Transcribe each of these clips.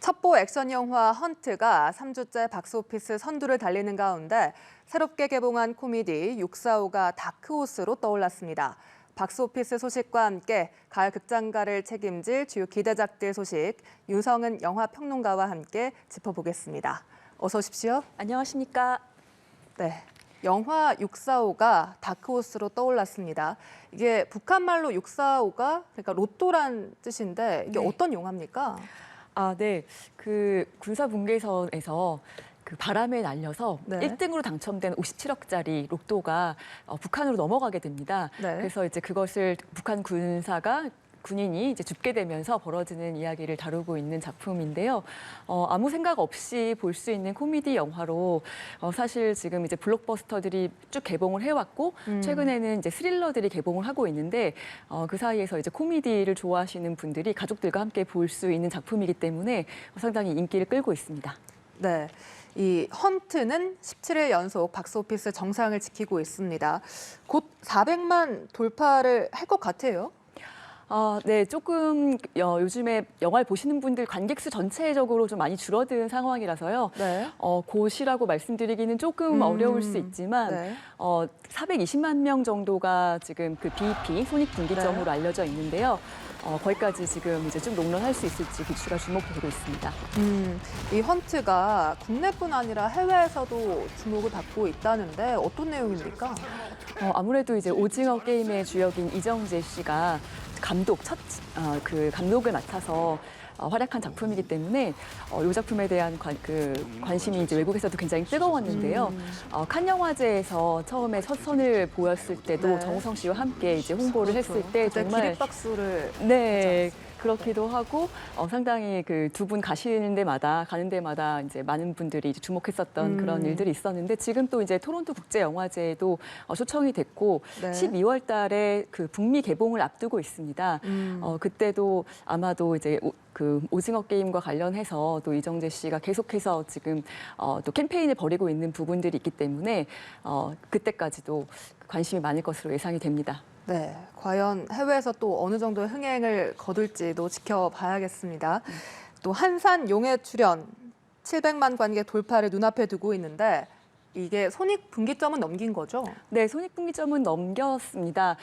첩보 액션 영화 헌트가 3주째 박스오피스 선두를 달리는 가운데 새롭게 개봉한 코미디 645가 다크호스로 떠올랐습니다. 박스오피스 소식과 함께 가을 극장가를 책임질 주요 기대작들 소식 유성은 영화평론가와 함께 짚어보겠습니다. 어서 오십시오. 안녕하십니까. 네, 영화 645가 다크호스로 떠올랐습니다. 이게 북한말로 645가 그러니까 로또란 뜻인데 이게 네. 어떤 영화입니까? 네. 그 군사분계선에서 그 바람에 날려서 네. 1등으로 당첨된 57억짜리 로또가 북한으로 넘어가게 됩니다. 네. 그래서 이제 그것을 북한 군인이 이제 죽게 되면서 벌어지는 이야기를 다루고 있는 작품인데요. 아무 생각 없이 볼 수 있는 코미디 영화로 사실 지금 이제 블록버스터들이 쭉 개봉을 해왔고 최근에는 이제 스릴러들이 개봉을 하고 있는데 그 사이에서 이제 코미디를 좋아하시는 분들이 가족들과 함께 볼 수 있는 작품이기 때문에 상당히 인기를 끌고 있습니다. 네. 이 헌트는 17일 연속 박스오피스 정상을 지키고 있습니다. 곧 400만 돌파를 할 것 같아요. 네, 조금 요즘에 영화를 보시는 분들 관객 수 전체적으로 좀 많이 줄어든 상황이라서요. 네. 곧이라고 말씀드리기는 조금 어려울 수 있지만 네. 420만 명 정도가 지금 그 BEP 손익분기점으로 네. 알려져 있는데요. 거기까지 지금 이제 좀 롱런할 수 있을지 기추가 주목되고 있습니다. 이 헌트가 국내뿐 아니라 해외에서도 주목을 받고 있다는데 어떤 내용입니까? 아무래도 이제 오징어 게임의 주역인 이정재 씨가 그 감독을 맡아서 활약한 작품이기 때문에 이 작품에 대한 관심이 이제 외국에서도 굉장히 뜨거웠는데요. 칸 영화제에서 처음에 첫 선을 보였을 때도 네. 정우성 씨와 함께 이제 홍보를 했을 때 그때 정말 기립박수를 네. 그렇기도 하고 상당히 그 두 분 가는 데마다 이제 많은 분들이 이제 주목했었던 그런 일들이 있었는데 지금 또 이제 토론토 국제 영화제에도 초청이 됐고 네. 12월 달에 그 북미 개봉을 앞두고 있습니다. 그때도 아마도 이제 그 오징어 게임과 관련해서 또 이정재 씨가 계속해서 지금 또 캠페인을 벌이고 있는 부분들이 있기 때문에 그때까지도 관심이 많을 것으로 예상이 됩니다. 네, 과연 해외에서 또 어느 정도의 흥행을 거둘지도 지켜봐야겠습니다. 또 한산 용해 출연 700만 관객 돌파를 눈앞에 두고 있는데 이게 손익분기점은 넘긴 거죠? 네, 손익분기점은 넘겼습니다.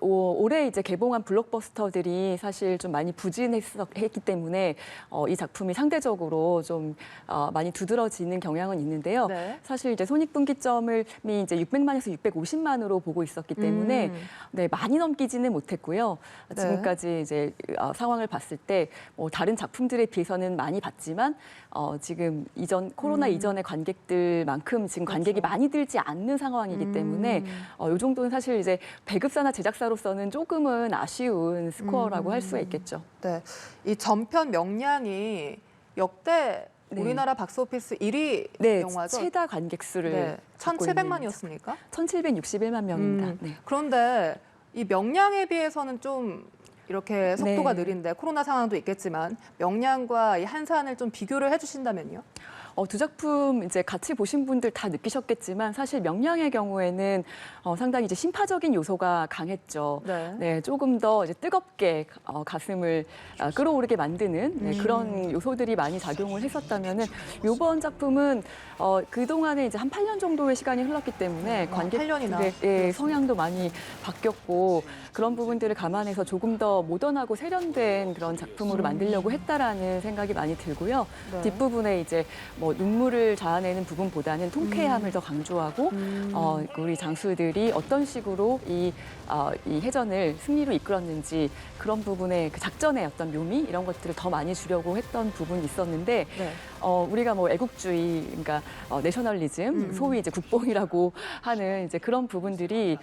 올해 이제 개봉한 블록버스터들이 사실 좀 많이 부진했기 때문에 이 작품이 상대적으로 좀 많이 두드러지는 경향은 있는데요. 네. 사실 이제 손익분기점을 이제 600만에서 650만으로 보고 있었기 때문에 네, 많이 넘기지는 못했고요. 네. 지금까지 이제 상황을 봤을 때 다른 작품들에 비해서는 많이 봤지만 지금 코로나 이전의 관객들만큼 지금 관객이 많이 들지 않는 상황이기 때문에 이 정도는 사실 이제 배급사나 제작사로서는 조금은 아쉬운 스코어라고 할 수가 있겠죠. 네, 이 전편 명량이 역대 네. 우리나라 박스오피스 1위 네, 영화죠? 최다 관객 수를 네, 1,700만이었습니까? 1,761만 명입니다. 네. 그런데 이 명량에 비해서는 좀 이렇게 속도가 네. 느린데 코로나 상황도 있겠지만 명량과 이 한산을 좀 비교를 해주신다면요? 두 작품 이제 같이 보신 분들 다 느끼셨겠지만 사실 명량의 경우에는 상당히 이제 심파적인 요소가 강했죠. 네. 네, 조금 더 이제 뜨겁게 가슴을 끌어오르게 만드는 그런 요소들이 많이 작용을 했었다면은 이번 작품은 그 동안에 이제 한 8년 정도의 시간이 흘렀기 때문에 8년이나. 관객들의 성향도 많이 바뀌었고 그런 부분들을 감안해서 조금 더 모던하고 세련된 그런 작품으로 만들려고 했다라는 생각이 많이 들고요. 네. 뒷부분에 이제 뭐 눈물을 자아내는 부분보다는 통쾌함을 더 강조하고 우리 장수들이 어떤 식으로 이 해전을 승리로 이끌었는지 그런 부분의 그 작전의 어떤 묘미 이런 것들을 더 많이 주려고 했던 부분이 있었는데 네. 우리가 뭐 애국주의 그러니까 내셔널리즘 소위 이제 국뽕이라고 하는 이제 그런 부분들이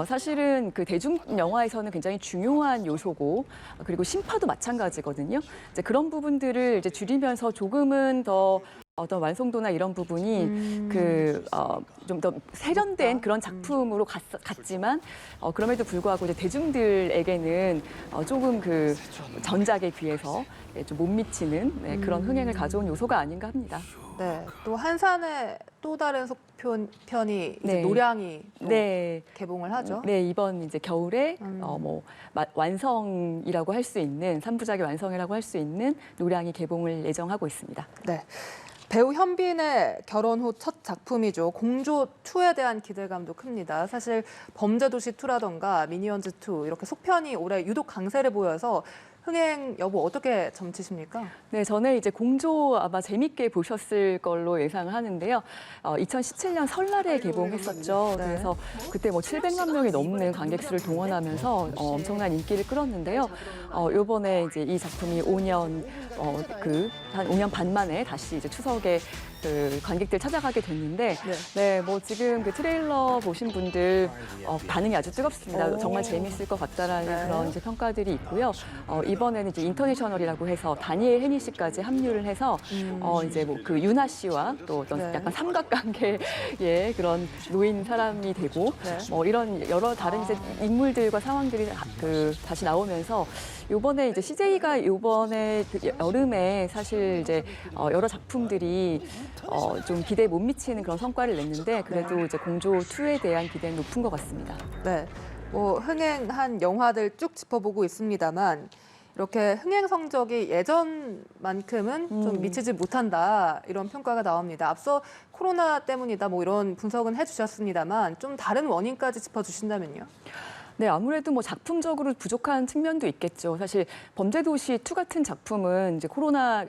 사실은 그 대중 영화에서는 굉장히 중요한 요소고 그리고 심파도 마찬가지거든요. 이제 그런 부분들을 이제 줄이면서 조금은 더 어떤 완성도나 이런 부분이 좀 더 세련된 그런 작품으로 갔지만 그럼에도 불구하고 이제 대중들에게는 조금 그 전작에 비해서 좀 못 미치는 그런 흥행을 가져온 요소가 아닌가 합니다. 네, 또 한산에 또 또 다른 속편이 이제 네. 노량이 또 네. 개봉을 하죠. 네, 이번 이제 겨울에 음. 완성이라고 할 수 있는 3부작의 완성이라고 할 수 있는 노량이 개봉을 예정하고 있습니다. 네. 배우 현빈의 결혼 후 첫 작품이죠. 공조 2에 대한 기대감도 큽니다. 사실 범죄도시 2라던가 미니언즈 2 이렇게 속편이 올해 유독 강세를 보여서 흥행 여부 어떻게 점치십니까? 네, 저는 이제 공조 아마 재밌게 보셨을 걸로 예상을 하는데요. 2017년 설날에 개봉했었죠. 네. 그래서 그때 뭐 700만 명이 넘는 관객 수를 동원하면서 엄청난 인기를 끌었는데요. 이번에 이제 이 작품이 5년 한 5년 반 만에 다시 이제 추석에 그 관객들 찾아가게 됐는데, 네, 뭐 지금 그 트레일러 보신 분들 반응이 아주 뜨겁습니다. 오. 정말 재밌을 것 같다라는 네. 그런 이제 평가들이 있고요. 이번에는 이제 인터내셔널이라고 해서 다니엘 헤니 씨까지 합류를 해서 이제 뭐 그 유나 씨와 또 어떤 네. 약간 삼각관계의 그런 놓인 사람이 되고 네. 뭐 이런 여러 다른 이제 인물들과 상황들이 다시 나오면서 요번에 이제 CJ가 요번에 그 여름에 사실 이제 여러 작품들이 좀 기대에 못 미치는 그런 성과를 냈는데 그래도 이제 공조 2에 대한 기대는 높은 것 같습니다. 네. 뭐 흥행한 영화들 쭉 짚어보고 있습니다만 이렇게 흥행 성적이 예전만큼은 좀 미치지 못한다 이런 평가가 나옵니다. 앞서 코로나 때문이다 뭐 이런 분석은 해주셨습니다만 좀 다른 원인까지 짚어주신다면요. 네, 아무래도 뭐 작품적으로 부족한 측면도 있겠죠. 사실 범죄도시 2 같은 작품은 이제 코로나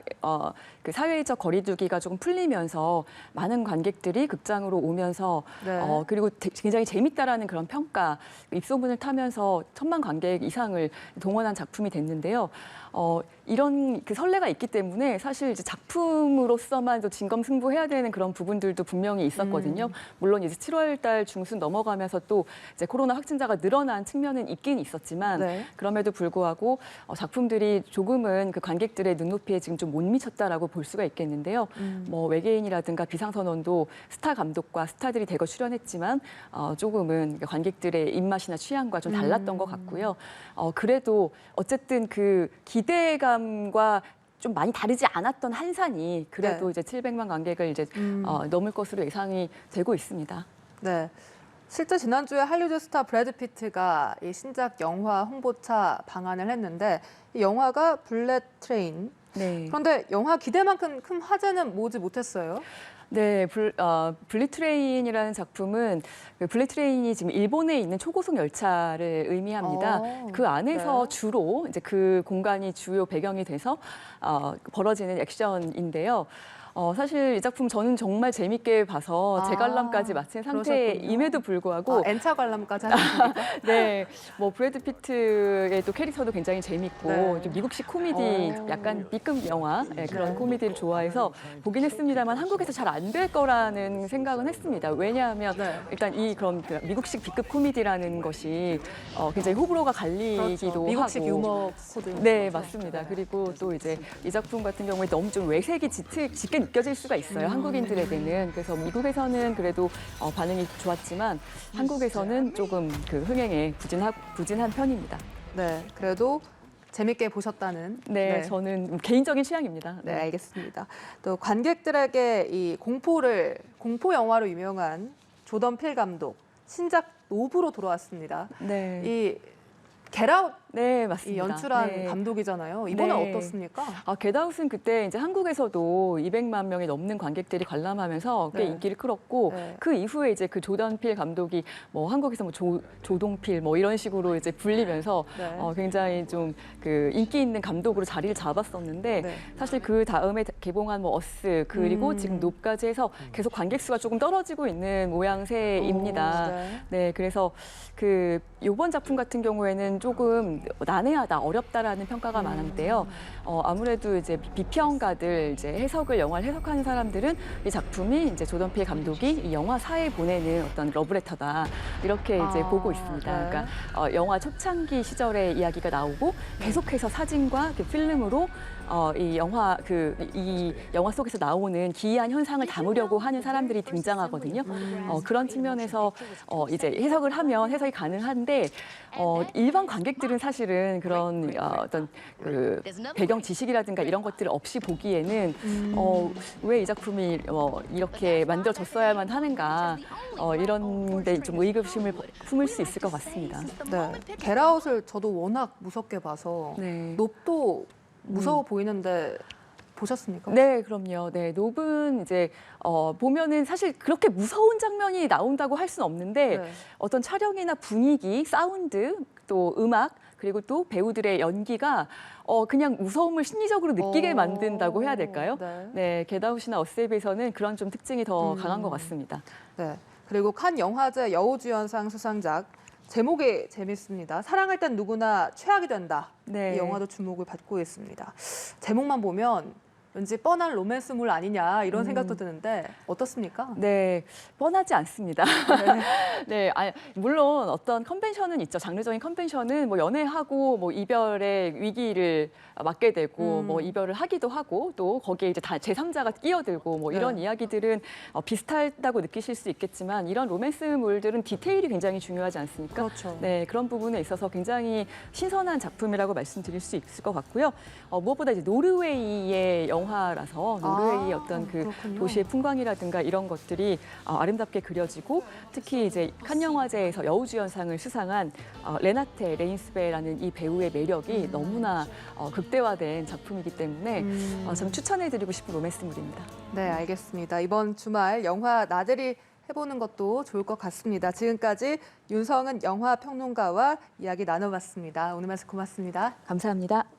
그 사회적 거리두기가 조금 풀리면서 많은 관객들이 극장으로 오면서 네. 그리고 굉장히 재밌다라는 그런 평가, 입소문을 타면서 1000만 관객 이상을 동원한 작품이 됐는데요. 이런 그 선례가 있기 때문에 사실 이제 작품으로서만 또 진검승부해야 되는 그런 부분들도 분명히 있었거든요. 물론 이제 7월 달 중순 넘어가면서 또 이제 코로나 확진자가 늘어난 측면은 있긴 있었지만 네. 그럼에도 불구하고 작품들이 조금은 그 관객들의 눈높이에 지금 좀 못 미쳤다라고 볼 수가 있겠는데요. 뭐 외계인이라든가 비상선언도 스타 감독과 스타들이 대거 출연했지만 조금은 관객들의 입맛이나 취향과 좀 달랐던 것 같고요. 그래도 어쨌든 그 기대감과 좀 많이 다르지 않았던 한산이 그래도 네. 이제 700만 관객을 이제 넘을 것으로 예상이 되고 있습니다. 네. 실제 지난주에 할리우드 스타 브래드 피트가 이 신작 영화 홍보차 방한을 했는데 이 영화가 블랙 트레인. 네. 그런데 영화 기대만큼 큰 화제는 모으지 못했어요. 네, 블랙 트레인이라는 작품은 그 블랙 트레인이 지금 일본에 있는 초고속 열차를 의미합니다. 그 안에서 네. 주로 이제 그 공간이 주요 배경이 돼서 벌어지는 액션인데요. 사실 이 작품 저는 정말 재밌게 봐서 재관람까지 마친 상태임에도 불구하고 N차 관람까지 하셨습니까? 네, 뭐 브래드 피트의 또 캐릭터도 굉장히 재밌고 네. 좀 미국식 코미디, 약간 B급 영화 그런 코미디를 좋아해서 보긴 했습니다만 한국에서 잘 안 될 거라는 생각은 했습니다. 왜냐하면 네. 일단 그런 그 미국식 B급 코미디라는 것이 굉장히 호불호가 갈리기도 그렇죠. 미국식 하고. 유머 코드. 네, 맞습니다. 그리고 또 이제 이 작품 같은 경우에 너무 좀 외색이 짙게 느껴질 수가 있어요. 한국인들에게는. 그래서 미국에서는 그래도 반응이 좋았지만 한국에서는 조금 그 흥행에 부진한 편입니다. 네, 그래도 재밌게 보셨다는. 네, 저는 개인적인 취향입니다. 네, 알겠습니다. 또 관객들에게 이 공포 영화로 유명한 조던 필 감독 신작 노브로 돌아왔습니다. 네. 이 겟아웃 네, 이 맞습니다. 연출한 네. 감독이잖아요. 이번엔 네. 어떻습니까? 겟아웃은 그때 이제 한국에서도 200만 명이 넘는 관객들이 관람하면서 꽤 네. 인기를 끌었고 네. 그 이후에 이제 그 조던 필 감독이 뭐 한국에서 뭐 조동필 뭐 이런 식으로 이제 불리면서 네. 굉장히 좀 그 인기 있는 감독으로 자리를 잡았었는데 네. 사실 그 다음에 개봉한 뭐 어스 그리고 지금 놉까지 해서 계속 관객 수가 조금 떨어지고 있는 모양새입니다. 오, 네. 네, 그래서 그 이번 작품 같은 경우에는 조금 난해하다, 어렵다라는 평가가 많은데요. 아무래도 이제 비평가들, 이제 영화를 해석하는 사람들은 이 작품이 이제 조던 필 감독이 이 영화사에 보내는 어떤 러브레터다 이렇게 이제 보고 있습니다. 네. 그러니까 영화 초창기 시절의 이야기가 나오고 계속해서 사진과 필름으로 이 영화 속에서 나오는 기이한 현상을 담으려고 하는 사람들이 등장하거든요. 그런 측면에서 이제 해석을 하면 해석이 가능한데 일반 관객들은 사실은 그런 어떤 그 배경 지식이라든가 이런 것들을 없이 보기에는 왜 이 작품이 이렇게 만들어졌어야만 하는가 이런 데 좀 의구심을 품을 수 있을 것 같습니다. 네, 겟아웃을 저도 워낙 무섭게 봐서 네. 놉도 무서워 보이는데 보셨습니까? 네, 그럼요. 네, 노브는 이제 보면은 사실 그렇게 무서운 장면이 나온다고 할 수는 없는데 네. 어떤 촬영이나 분위기, 사운드, 또 음악 그리고 또 배우들의 연기가 그냥 무서움을 심리적으로 느끼게 만든다고 해야 될까요? 네. 네, 겟아웃이나 어세이브에서는 그런 좀 특징이 더 강한 것 같습니다. 네. 그리고 칸 영화제 여우주연상 수상작 제목이 재밌습니다. 사랑할 땐 누구나 최악이 된다. 네. 이 영화도 주목을 받고 있습니다. 제목만 보면 왠지 뻔한 로맨스물 아니냐 이런 생각도 드는데 어떻습니까? 네, 뻔하지 않습니다. 네, 물론 어떤 컨벤션은 있죠. 장르적인 컨벤션은 뭐 연애하고 뭐 이별의 위기를 맞게 되고 뭐 이별을 하기도 하고 또 거기에 이제 다 제3자가 끼어들고 뭐 이런 네. 이야기들은 비슷하다고 느끼실 수 있겠지만 이런 로맨스물들은 디테일이 굉장히 중요하지 않습니까? 그렇죠. 네, 그런 부분에 있어서 굉장히 신선한 작품이라고 말씀드릴 수 있을 것 같고요. 무엇보다 이제 노르웨이의 영화라서 노르웨이의 어떤 그 그렇군요. 도시의 풍광이라든가 이런 것들이 아름답게 그려지고 특히 이제 칸 영화제에서 여우주연상을 수상한 레나테 레인스베라는 이 배우의 매력이 너무나 극대화된 작품이기 때문에 좀 추천해드리고 싶은 로맨스물입니다. 네, 알겠습니다. 이번 주말 영화 나들이 해보는 것도 좋을 것 같습니다. 지금까지 윤성은 영화 평론가와 이야기 나눠봤습니다. 오늘 말씀 고맙습니다. 감사합니다.